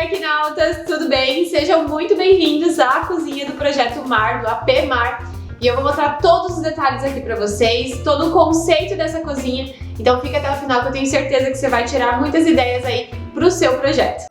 Arquinautas, tudo bem? Sejam muito bem-vindos à cozinha do Projeto Mar, do AP Mar. E eu vou mostrar todos os detalhes aqui pra vocês, todo o conceito dessa cozinha. Então fica até o final que eu tenho certeza que você vai tirar muitas ideias aí pro seu projeto.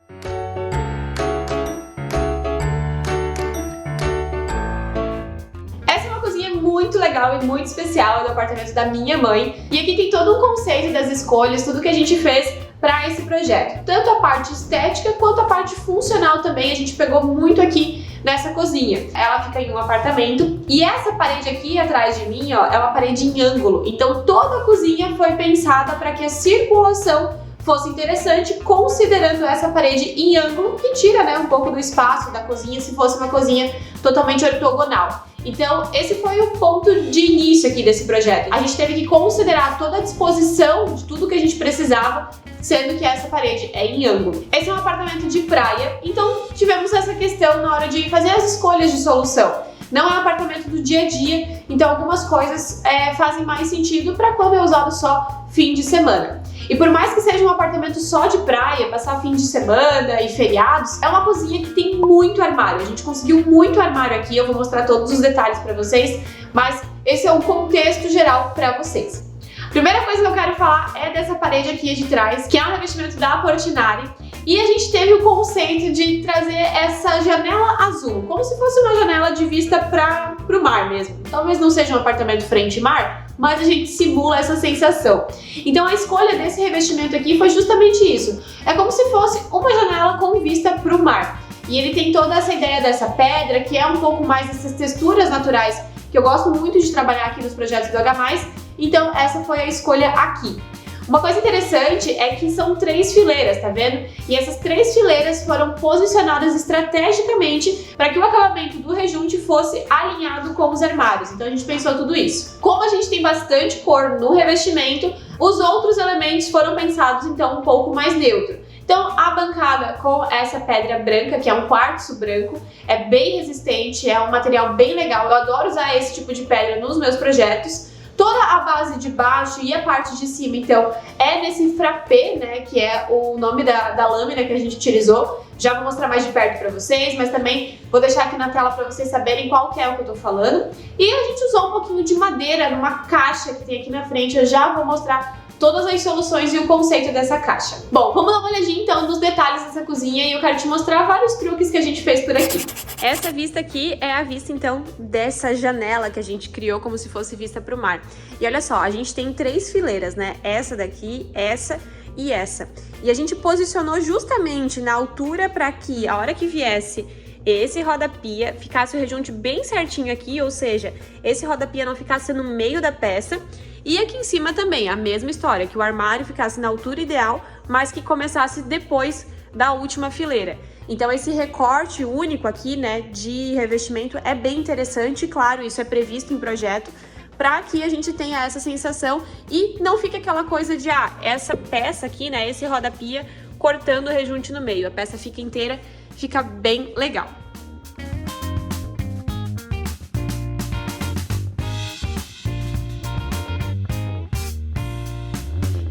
Essa é uma cozinha muito legal e muito especial, é do apartamento da minha mãe. E aqui tem todo um conceito das escolhas, tudo que a gente fez para esse projeto. Tanto a parte estética quanto a parte funcional também, a gente pegou muito aqui nessa cozinha. Ela fica em um apartamento e essa parede aqui atrás de mim, ó, é uma parede em ângulo. Então toda a cozinha foi pensada para que a circulação fosse interessante, considerando essa parede em ângulo, que tira, né, um pouco do espaço da cozinha se fosse uma cozinha totalmente ortogonal. Então, esse foi o ponto de início aqui desse projeto. A gente teve que considerar toda a disposição de tudo que a gente precisava, sendo que essa parede é em ângulo. Esse é um apartamento de praia, então tivemos essa questão na hora de fazer as escolhas de solução. Não é um apartamento do dia a dia, então algumas coisas fazem mais sentido para quando é usado só fim de semana. E por mais que seja um apartamento só de praia, passar fim de semana e feriados, é uma cozinha que tem muito armário. A gente conseguiu muito armário aqui, eu vou mostrar todos os detalhes para vocês, mas esse é o contexto geral para vocês. A primeira coisa que eu quero falar é dessa parede aqui de trás, que é um revestimento da Portinari. E a gente teve o conceito de trazer essa janela azul, como se fosse uma janela de vista para o mar mesmo. Talvez não seja um apartamento frente mar, mas a gente simula essa sensação. Então a escolha desse revestimento aqui foi justamente isso. É como se fosse uma janela com vista para o mar. E ele tem toda essa ideia dessa pedra, que é um pouco mais dessas texturas naturais, que eu gosto muito de trabalhar aqui nos projetos do H+. Então essa foi a escolha aqui. Uma coisa interessante é que são 3 fileiras, tá vendo? E essas 3 fileiras foram posicionadas estrategicamente para que o acabamento do rejunte fosse alinhado com os armários. Então a gente pensou tudo isso. Como a gente tem bastante cor no revestimento, os outros elementos foram pensados então um pouco mais neutro. Então a bancada com essa pedra branca, que é um quartzo branco, é bem resistente, é um material bem legal. Eu adoro usar esse tipo de pedra nos meus projetos. Toda a base de baixo e a parte de cima, então, é nesse frappé, né, que é o nome da lâmina que a gente utilizou. Já vou mostrar mais de perto para vocês, mas também vou deixar aqui na tela para vocês saberem qual que é o que eu tô falando. E a gente usou um pouquinho de madeira numa caixa que tem aqui na frente, eu já vou mostrar todas as soluções e o conceito dessa caixa. Bom, vamos dar uma olhadinha então nos detalhes dessa cozinha e eu quero te mostrar vários truques que a gente fez por aqui. Essa vista aqui é a vista então dessa janela que a gente criou como se fosse vista para o mar. E olha só, a gente tem 3 fileiras, né? Essa daqui, essa e essa. E a gente posicionou justamente na altura para que a hora que viesse esse rodapia ficasse o rejunte bem certinho aqui, ou seja, esse rodapia não ficasse no meio da peça. E aqui em cima também, a mesma história, que o armário ficasse na altura ideal, mas que começasse depois da última fileira. Então esse recorte único aqui, né, de revestimento é bem interessante, claro, isso é previsto em projeto, para que a gente tenha essa sensação e não fique aquela coisa de, essa peça aqui, né, esse rodapia cortando o rejunte no meio. A peça fica inteira, fica bem legal.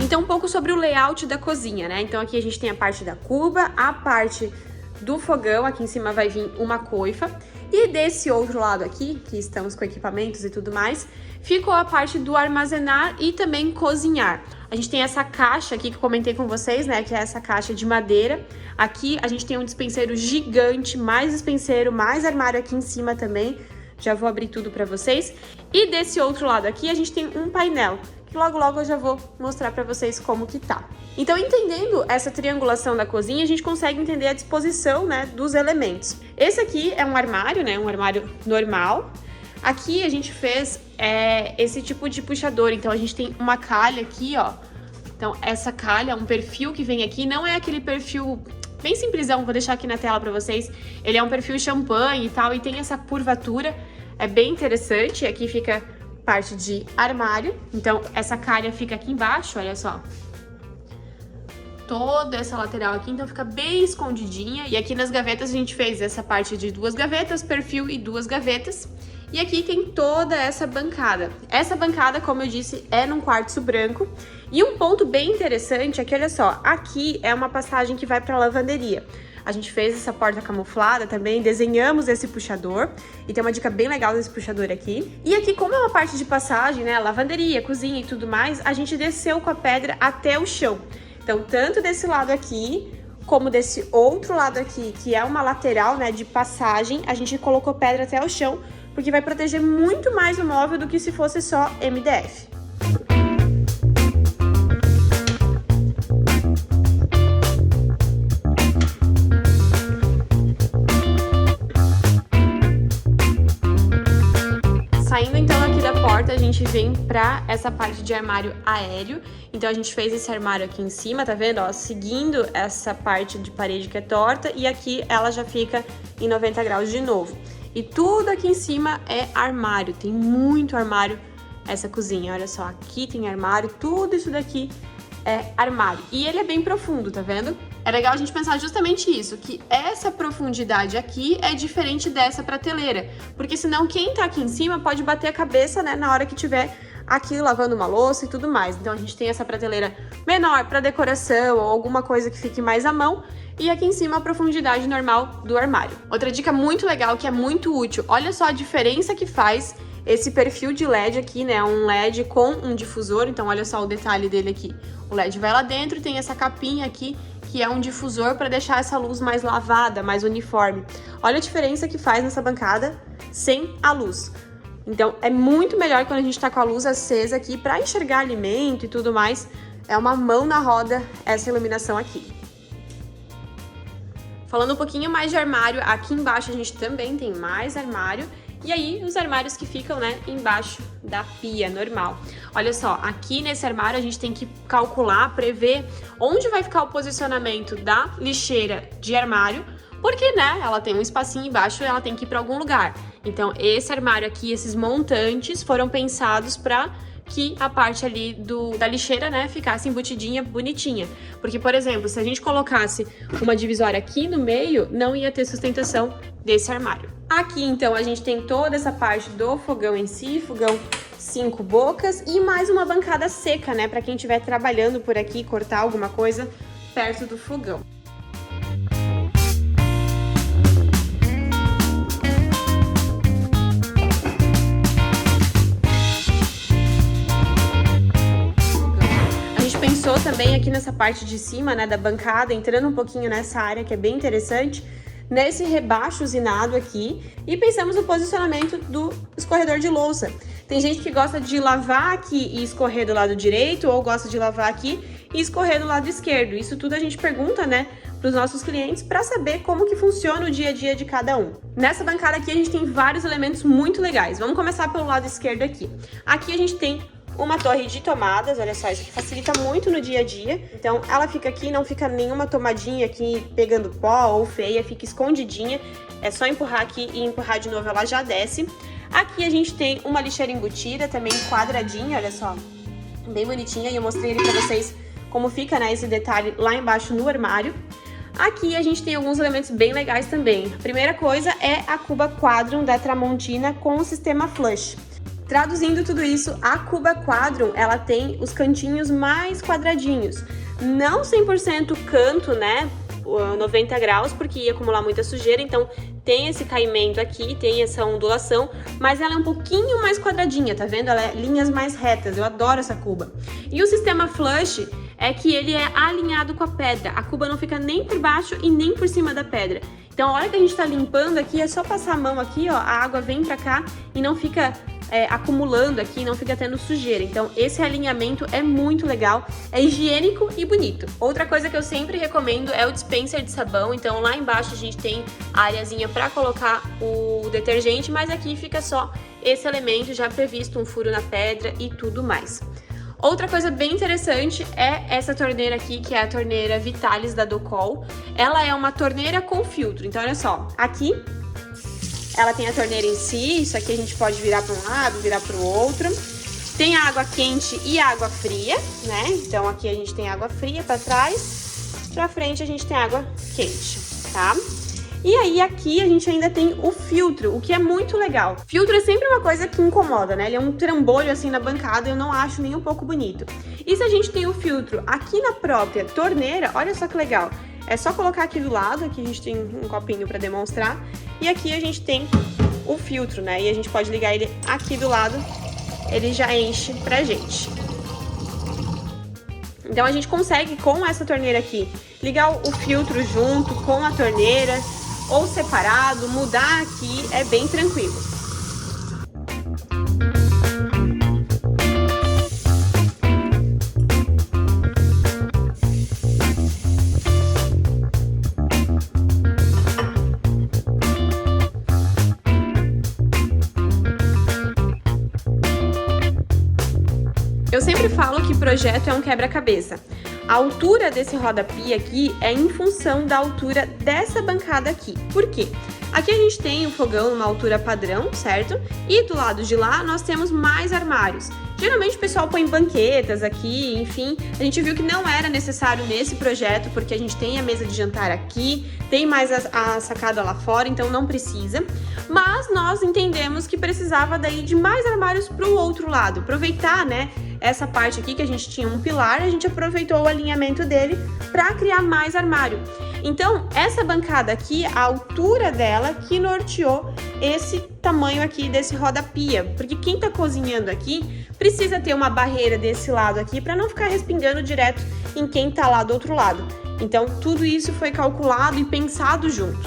Então, um pouco sobre o layout da cozinha, né? Então, aqui a gente tem a parte da cuba, a parte do fogão, aqui em cima vai vir uma coifa. E desse outro lado aqui, que estamos com equipamentos e tudo mais, ficou a parte do armazenar e também cozinhar. A gente tem essa caixa aqui que eu comentei com vocês, né? Que é essa caixa de madeira. Aqui a gente tem um despenseiro gigante, mais despenseiro, mais armário aqui em cima também. Já vou abrir tudo pra vocês. E desse outro lado aqui a gente tem um painel, que logo eu já vou mostrar pra vocês como que tá. Então, entendendo essa triangulação da cozinha, a gente consegue entender a disposição, né, dos elementos. Esse aqui é um armário, né, um armário normal. Aqui a gente fez esse tipo de puxador, então a gente tem uma calha aqui, ó. Então, essa calha, um perfil que vem aqui, não é aquele perfil bem simplesão, vou deixar aqui na tela pra vocês. Ele é um perfil champanhe e tal, e tem essa curvatura, é bem interessante. Aqui fica parte de armário, então essa calha fica aqui embaixo, olha só. Toda essa lateral aqui, então fica bem escondidinha. E aqui nas gavetas a gente fez essa parte de 2 gavetas, perfil e 2 gavetas. E aqui tem toda essa bancada. Essa bancada, como eu disse, é num quartzo branco. E um ponto bem interessante é que, olha só, aqui é uma passagem que vai para a lavanderia. A gente fez essa porta camuflada também, desenhamos esse puxador. E tem uma dica bem legal desse puxador aqui. E aqui, como é uma parte de passagem, né, lavanderia, cozinha e tudo mais, a gente desceu com a pedra até o chão. Então, tanto desse lado aqui, como desse outro lado aqui, que é uma lateral, né, de passagem, a gente colocou pedra até o chão, porque vai proteger muito mais o móvel do que se fosse só MDF. Saindo então aqui da porta, a gente vem pra essa parte de armário aéreo. Então a gente fez esse armário aqui em cima, tá vendo? Ó, seguindo essa parte de parede que é torta, e aqui ela já fica em 90 graus de novo. E tudo aqui em cima é armário, tem muito armário essa cozinha. Olha só, aqui tem armário, tudo isso daqui é armário. E ele é bem profundo, tá vendo? É legal a gente pensar justamente isso, que essa profundidade aqui é diferente dessa prateleira, porque senão quem tá aqui em cima pode bater a cabeça, né, na hora que tiver aqui lavando uma louça e tudo mais. Então a gente tem essa prateleira menor para decoração ou alguma coisa que fique mais à mão, e aqui em cima a profundidade normal do armário. Outra dica muito legal que é muito útil, olha só a diferença que faz esse perfil de LED aqui, né, um LED com um difusor. Então olha só o detalhe dele aqui. O LED vai lá dentro, tem essa capinha aqui, que é um difusor para deixar essa luz mais lavada, mais uniforme. Olha a diferença que faz nessa bancada sem a luz. Então, é muito melhor quando a gente tá com a luz acesa aqui para enxergar alimento e tudo mais. É uma mão na roda essa iluminação aqui. Falando um pouquinho mais de armário, aqui embaixo a gente também tem mais armário. E aí, os armários que ficam, né, embaixo da pia, normal. Olha só, aqui nesse armário a gente tem que calcular, prever onde vai ficar o posicionamento da lixeira de armário, porque, né, ela tem um espacinho embaixo e ela tem que ir para algum lugar. Então, esse armário aqui, esses montantes foram pensados para que a parte ali da lixeira, né, ficasse embutidinha, bonitinha. Porque, por exemplo, se a gente colocasse uma divisória aqui no meio, não ia ter sustentação desse armário. Aqui, então, a gente tem toda essa parte do fogão em si, fogão 5 bocas e mais uma bancada seca, né, para quem estiver trabalhando por aqui, cortar alguma coisa perto do fogão. Pensou também aqui nessa parte de cima, né, da bancada, entrando um pouquinho nessa área que é bem interessante, nesse rebaixo usinado aqui, e pensamos no posicionamento do escorredor de louça. Tem gente que gosta de lavar aqui e escorrer do lado direito, ou gosta de lavar aqui e escorrer do lado esquerdo. Isso tudo a gente pergunta, né, para os nossos clientes para saber como que funciona o dia a dia de cada um. Nessa bancada aqui a gente tem vários elementos muito legais. Vamos começar pelo lado esquerdo aqui. Aqui a gente tem uma torre de tomadas, olha só, isso aqui facilita muito no dia a dia. Então, ela fica aqui, não fica nenhuma tomadinha aqui pegando pó ou feia, fica escondidinha. É só empurrar aqui e empurrar de novo, ela já desce. Aqui a gente tem uma lixeira embutida, também quadradinha, olha só, bem bonitinha. E eu mostrei ali pra vocês como fica, né, esse detalhe lá embaixo no armário. Aqui a gente tem alguns elementos bem legais também. A primeira coisa é a Cuba Quadrum da Tramontina com o sistema flush. Traduzindo tudo isso, a Cuba Quadrum, ela tem os cantinhos mais quadradinhos. Não 100% canto, né, 90 graus, porque ia acumular muita sujeira, então tem esse caimento aqui, tem essa ondulação, mas ela é um pouquinho mais quadradinha, tá vendo? Ela é linhas mais retas, eu adoro essa cuba. E o sistema flush é que ele é alinhado com a pedra, a cuba não fica nem por baixo e nem por cima da pedra. Então, a hora que a gente tá limpando aqui, é só passar a mão aqui, ó, a água vem pra cá e não fica acumulando aqui, não fica tendo sujeira. Então, esse alinhamento é muito legal, é higiênico e bonito. Outra coisa que eu sempre recomendo é o dispenser de sabão. Então, lá embaixo a gente tem a areazinha pra colocar o detergente, mas aqui fica só esse elemento já previsto, um furo na pedra e tudo mais. Outra coisa bem interessante é essa torneira aqui, que é a torneira Vitalis da Docol. Ela é uma torneira com filtro, então olha só, aqui ela tem a torneira em si, isso aqui a gente pode virar para um lado, virar para o outro. Tem a água quente e água fria, né? Então aqui a gente tem água fria para trás, para frente a gente tem água quente, tá? E aí aqui a gente ainda tem o filtro, o que é muito legal. Filtro é sempre uma coisa que incomoda, né? Ele é um trambolho assim na bancada, eu não acho nem um pouco bonito. E se a gente tem o filtro aqui na própria torneira, olha só que legal. É só colocar aqui do lado, aqui a gente tem um copinho para demonstrar, e aqui a gente tem o filtro, né? E a gente pode ligar ele aqui do lado, ele já enche pra gente. Então a gente consegue, com essa torneira aqui, ligar o filtro junto com a torneira, ou separado, mudar aqui, é bem tranquilo. Eu sempre falo que projeto é um quebra-cabeça. A altura desse roda-pia aqui é em função da altura dessa bancada aqui. Por quê? Aqui a gente tem o fogão numa altura padrão, certo? E do lado de lá nós temos mais armários. Geralmente o pessoal põe banquetas aqui, enfim. A gente viu que não era necessário nesse projeto, porque a gente tem a mesa de jantar aqui, tem mais a sacada lá fora, então não precisa. Mas nós entendemos que precisava daí de mais armários para o outro lado. Aproveitar, né? Essa parte aqui que a gente tinha um pilar, a gente aproveitou o alinhamento dele para criar mais armário. Então, essa bancada aqui, a altura dela que norteou esse tamanho aqui desse roda-pia, porque quem tá cozinhando aqui precisa ter uma barreira desse lado aqui para não ficar respingando direto em quem tá lá do outro lado. Então, tudo isso foi calculado e pensado junto.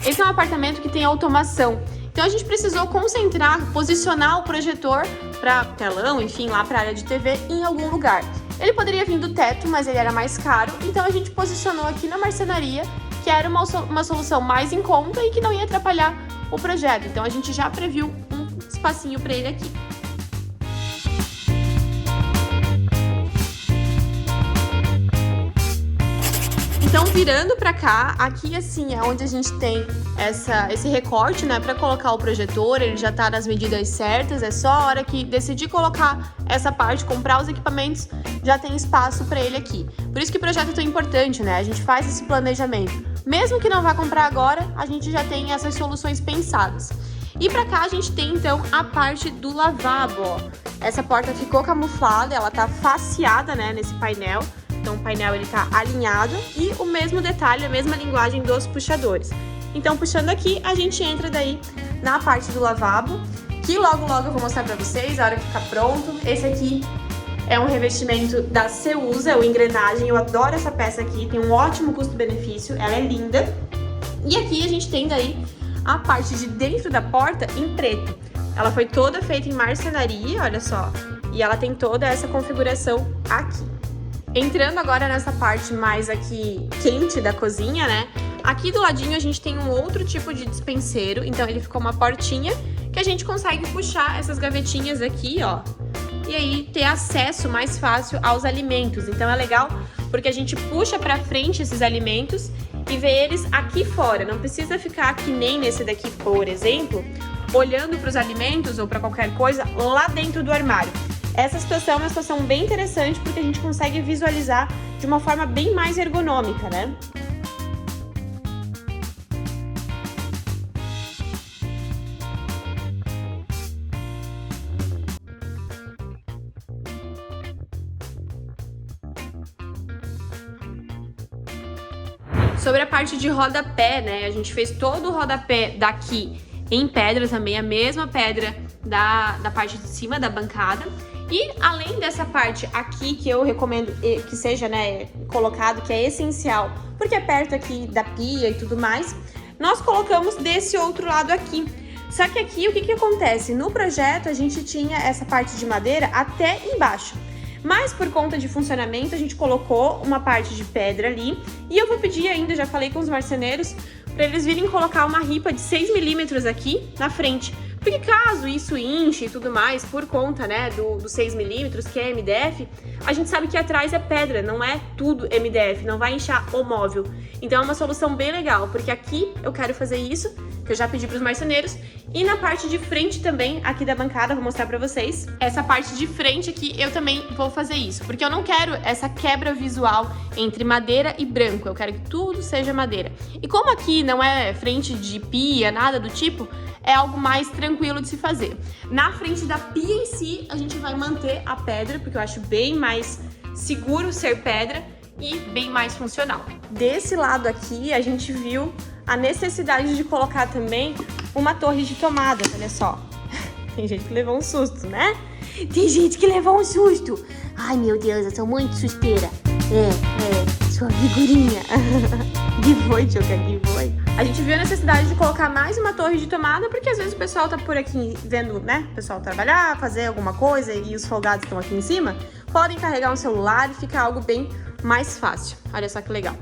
Esse é um apartamento que tem automação. Então a gente precisou concentrar, posicionar o projetor para telão, enfim, lá para a área de TV em algum lugar. Ele poderia vir do teto, mas ele era mais caro, então a gente posicionou aqui na marcenaria, que era uma solução mais em conta e que não ia atrapalhar o projeto. Então a gente já previu um espacinho para ele aqui. Então, virando pra cá, aqui assim é onde a gente tem esse recorte, né, pra colocar o projetor, ele já tá nas medidas certas, é só a hora que decidir colocar essa parte, comprar os equipamentos, já tem espaço pra ele aqui. Por isso que o projeto é tão importante, né, a gente faz esse planejamento. Mesmo que não vá comprar agora, a gente já tem essas soluções pensadas. E pra cá a gente tem então a parte do lavabo, ó. Essa porta ficou camuflada, ela tá faceada, né, nesse painel. Então o painel ele tá alinhado e o mesmo detalhe, a mesma linguagem dos puxadores. Então puxando aqui, a gente entra daí na parte do lavabo, que logo eu vou mostrar pra vocês a hora que ficar pronto. Esse aqui é um revestimento da Ceusa, o engrenagem, eu adoro essa peça aqui, tem um ótimo custo-benefício, ela é linda. E aqui a gente tem daí a parte de dentro da porta em preto. Ela foi toda feita em marcenaria, olha só, e ela tem toda essa configuração aqui. Entrando agora nessa parte mais aqui quente da cozinha, né? Aqui do ladinho a gente tem um outro tipo de dispenseiro, então ele ficou uma portinha que a gente consegue puxar essas gavetinhas aqui, ó. E aí ter acesso mais fácil aos alimentos. Então é legal porque a gente puxa pra frente esses alimentos e vê eles aqui fora. Não precisa ficar que nem nesse daqui, por exemplo, olhando para os alimentos ou para qualquer coisa lá dentro do armário. Essa situação é uma situação bem interessante porque a gente consegue visualizar de uma forma bem mais ergonômica, né? Sobre a parte de rodapé, né? A gente fez todo o rodapé daqui em pedra também, a mesma pedra da parte de cima da bancada. E além dessa parte aqui, que eu recomendo que seja, né, colocado, que é essencial, porque é perto aqui da pia e tudo mais, nós colocamos desse outro lado aqui. Só que aqui, o que acontece? No projeto, a gente tinha essa parte de madeira até embaixo. Mas por conta de funcionamento, a gente colocou uma parte de pedra ali. E eu vou pedir ainda, já falei com os marceneiros, para eles virem colocar uma ripa de 6 milímetros aqui na frente. Porque caso isso inche e tudo mais, por conta, né, do 6 milímetros, que é MDF, a gente sabe que atrás é pedra, não é tudo MDF, não vai inchar o móvel. Então é uma solução bem legal, porque aqui eu quero fazer isso, que eu já pedi para os marceneiros, e na parte de frente também, aqui da bancada, vou mostrar para vocês. Essa parte de frente aqui eu também vou fazer isso, porque eu não quero essa quebra visual entre madeira e branco, eu quero que tudo seja madeira. E como aqui não é frente de pia, nada do tipo, é algo mais tranquilo de se fazer. Na frente da pia em si, a gente vai manter a pedra, porque eu acho bem mais seguro ser pedra. e bem mais funcional. Desse lado aqui, a gente viu a necessidade de colocar também uma torre de tomadas, olha só. Tem gente que levou um susto, né? Tem gente que levou um susto. Ai, meu Deus, eu sou muito susteira. Sua figurinha. Que foi, Tchuca, que foi? A gente viu a necessidade de colocar mais uma torre de tomada, porque às vezes o pessoal tá por aqui vendo, né? O pessoal trabalhar, fazer alguma coisa e os folgados estão aqui em cima. Podem carregar um celular e fica algo bem mais fácil. Olha só que legal.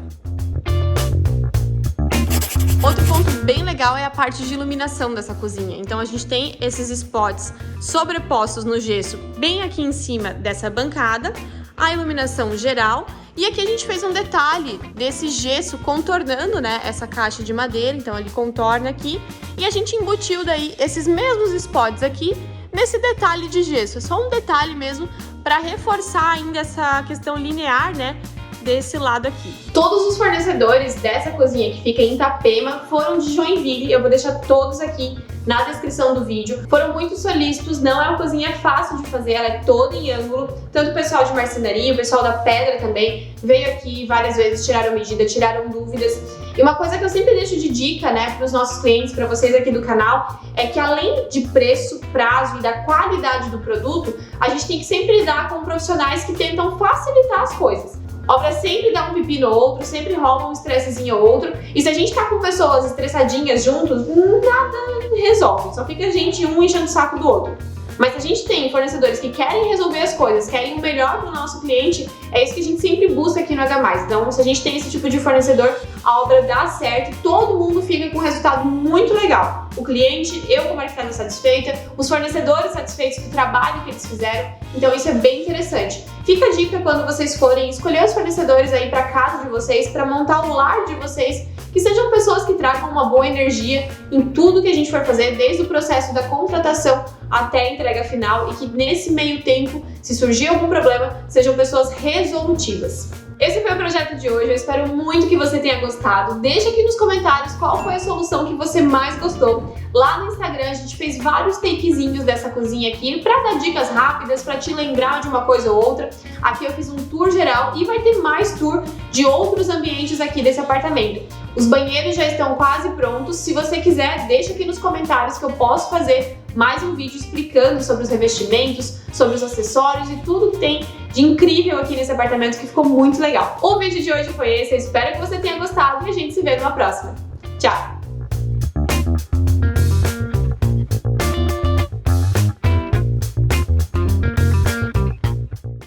Outro ponto bem legal é a parte de iluminação dessa cozinha. Então a gente tem esses spots sobrepostos no gesso bem aqui em cima dessa bancada, a iluminação geral. E aqui a gente fez um detalhe desse gesso contornando, né, essa caixa de madeira, então ele contorna aqui. E a gente embutiu daí esses mesmos spots aqui nesse detalhe de gesso. É só um detalhe mesmo para reforçar ainda essa questão linear, né, desse lado aqui. Todos os fornecedores dessa cozinha que fica em Itapema foram de Joinville, eu vou deixar todos aqui na descrição do vídeo. Foram muito solícitos, não é uma cozinha fácil de fazer, ela é toda em ângulo. Tanto o pessoal de marcenaria, o pessoal da pedra também veio aqui várias vezes, tiraram medida, tiraram dúvidas. E uma coisa que eu sempre deixo de dica, né, para os nossos clientes, para vocês aqui do canal, é que além de preço, prazo e da qualidade do produto, a gente tem que sempre lidar com profissionais que tentam facilitar as coisas. Obra sempre dá um pepino ou outro, sempre rola um estressezinho ou outro. E se a gente tá com pessoas estressadinhas juntos, nada resolve. Só fica a gente um enchendo o saco do outro. Mas se a gente tem fornecedores que querem resolver as coisas, querem o melhor para o nosso cliente, é isso que a gente sempre busca aqui no H+. Então, se a gente tem esse tipo de fornecedor, a obra dá certo e todo mundo fica com um resultado muito legal. O cliente, eu como arquiteta satisfeita, os fornecedores satisfeitos com o trabalho que eles fizeram. Então, isso é bem interessante. Fica a dica quando vocês forem escolher os fornecedores aí para casa de vocês, para montar o lar de vocês, que sejam pessoas que tragam uma boa energia em tudo que a gente for fazer, desde o processo da contratação até a entrega final, e que nesse meio tempo, se surgir algum problema, sejam pessoas resolutivas. Esse foi o projeto de hoje, eu espero muito que você tenha gostado. Deixa aqui nos comentários qual foi a solução que você mais gostou. Lá no Instagram a gente fez vários takezinhos dessa cozinha aqui pra dar dicas rápidas, pra te lembrar de uma coisa ou outra. Aqui eu fiz um tour geral e vai ter mais tour de outros ambientes aqui desse apartamento. Os banheiros já estão quase prontos. Se você quiser, deixa aqui nos comentários que eu posso fazer mais um vídeo explicando sobre os revestimentos, sobre os acessórios e tudo que tem de incrível aqui nesse apartamento, que ficou muito legal. O vídeo de hoje foi esse, eu espero que você tenha gostado e a gente se vê numa próxima. Tchau!